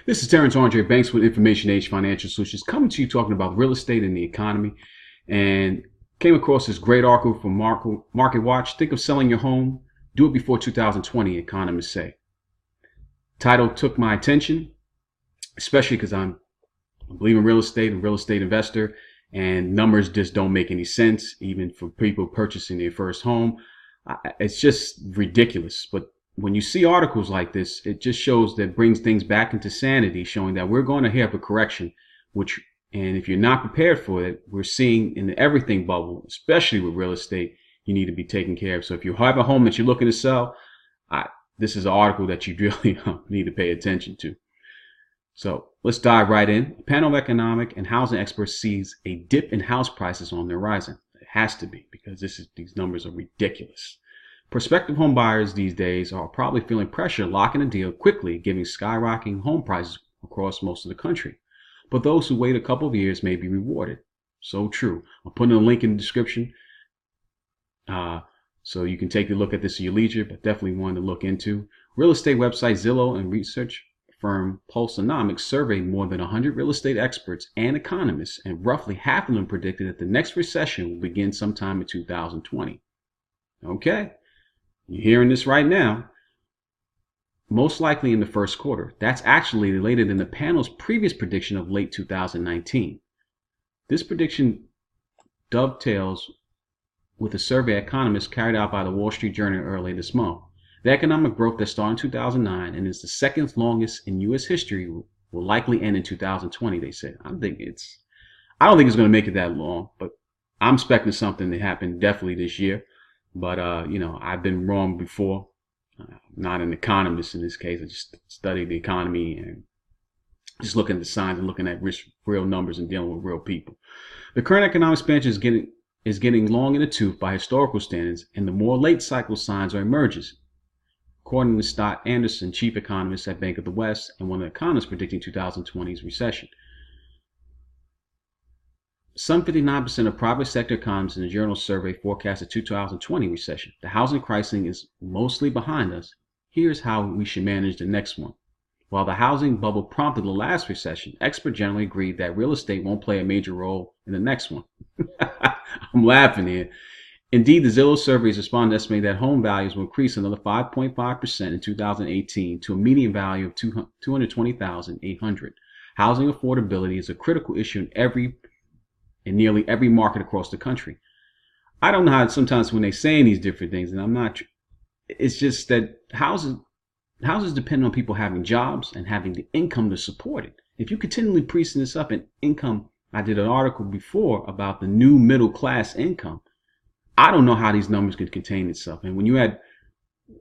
This is Terrence Andre Banks with Information Age Financial Solutions, coming to you talking about real estate and the economy. And came across this great article from Market Watch. Think of selling your home. Do it before 2020, economists say. Title took my attention, especially because I believe in real estate and real estate investor, and numbers just don't make any sense, even for people purchasing their first home. It's just ridiculous. But when you see articles like this, it just shows that brings things back into sanity, showing that we're going to have a correction, and if you're not prepared for it, we're seeing in the everything bubble, especially with real estate, you need to be taken care of. So if you have a home that you're looking to sell, this is an article that you really need to pay attention to. So let's dive right in. A panel of economic and housing experts sees a dip in house prices on the horizon. It has to be, because these numbers are ridiculous. Prospective home buyers these days are probably feeling pressure locking a deal quickly, giving skyrocketing home prices across most of the country. But those who wait a couple of years may be rewarded. So true. I'll put in a link in the description so you can take a look at this at your leisure, but definitely one to look into. Real estate website Zillow and research firm Pulseonomics surveyed more than 100 real estate experts and economists, and roughly half of them predicted that the next recession will begin sometime in 2020. Okay. You're hearing this right now. Most likely in the first quarter. That's actually later than the panel's previous prediction of late 2019. This prediction dovetails with a survey economists carried out by the Wall Street Journal earlier this month. The economic growth that started in 2009 and is the second longest in U.S. history will likely end in 2020, they said. I don't think it's going to make it that long, but I'm expecting something to happen definitely this year. But, I've been wrong before. I'm not an economist in this case. I just study the economy and just looking at the signs and looking at real numbers and dealing with real people. The current economic expansion is getting long in the tooth by historical standards, and the more late cycle signs are emerging. According to Scott Anderson, chief economist at Bank of the West and one of the economists predicting 2020's recession. Some 59% of private sector economists in the journal survey forecast a 2020 recession. The housing crisis is mostly behind us. Here's how we should manage the next one. While the housing bubble prompted the last recession, experts generally agreed that real estate won't play a major role in the next one. I'm laughing here. Indeed, the Zillow survey's respondents estimate that home values will increase another 5.5% in 2018 to a median value of $220,800. Housing affordability is a critical issue in nearly every market across the country. I don't know how sometimes when they say these different things, and it's just that houses depend on people having jobs and having the income to support it. If you continually pricing this up in income, I did an article before about the new middle class income. I don't know how these numbers could contain itself. And when you had,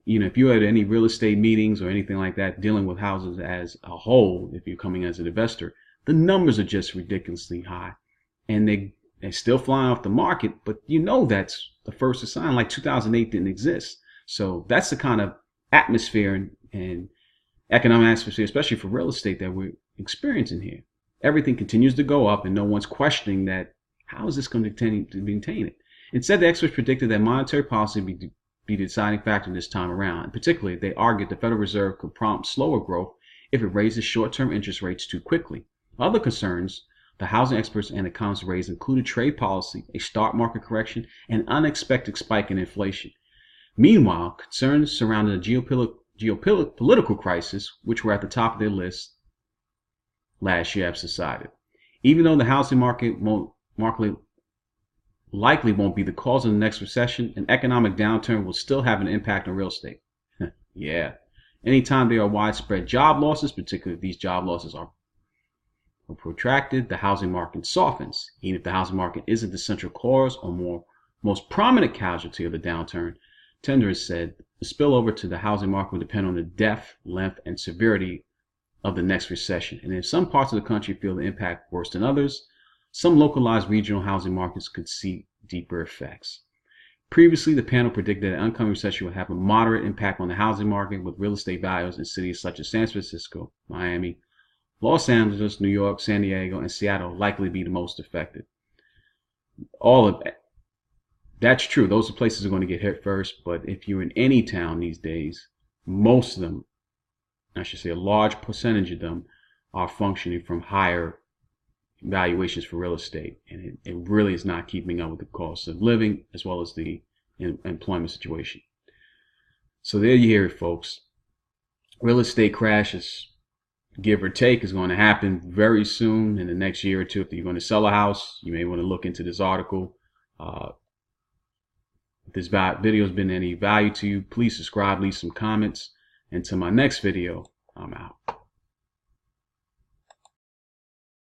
if you had any real estate meetings or anything like that dealing with houses as a whole, if you're coming as an investor, the numbers are just ridiculously high. And they're still flying off the market, but that's the first sign, like 2008 didn't exist. So that's the kind of atmosphere and economic atmosphere, especially for real estate, that we're experiencing here. Everything continues to go up, and no one's questioning that. How is this going to maintain it? Instead, the experts predicted that monetary policy would be the deciding factor this time around. And particularly, they argued the Federal Reserve could prompt slower growth if it raises short-term interest rates too quickly. Other concerns the housing experts and economists raised included trade policy, a stock market correction, and an unexpected spike in inflation. Meanwhile, concerns surrounding the geopolitical crisis, which were at the top of their list last year, have subsided. Even though the housing market likely won't be the cause of the next recession, an economic downturn will still have an impact on real estate. Yeah. Anytime there are widespread job losses, particularly if these job losses are protracted, the housing market softens. Even if the housing market isn't the central cause or most prominent casualty of the downturn, Tenders said, the spillover to the housing market will depend on the depth, length, and severity of the next recession. And if some parts of the country feel the impact worse than others, some localized regional housing markets could see deeper effects. Previously, the panel predicted that an oncoming recession would have a moderate impact on the housing market, with real estate values in cities such as San Francisco, Miami, Los Angeles, New York, San Diego, and Seattle likely be the most affected. All of that. That's true. Those are places that are going to get hit first. But if you're in any town these days, most of them, I should say a large percentage of them, are functioning from higher valuations for real estate, and it really is not keeping up with the cost of living as well as the employment situation. So there you hear it, folks. Real estate crashes, give or take, is going to happen very soon in the next year or two. If you're going to sell a house, you may want to look into this article. If this video has been any value to you, please subscribe, leave some comments. Until my next video, I'm out.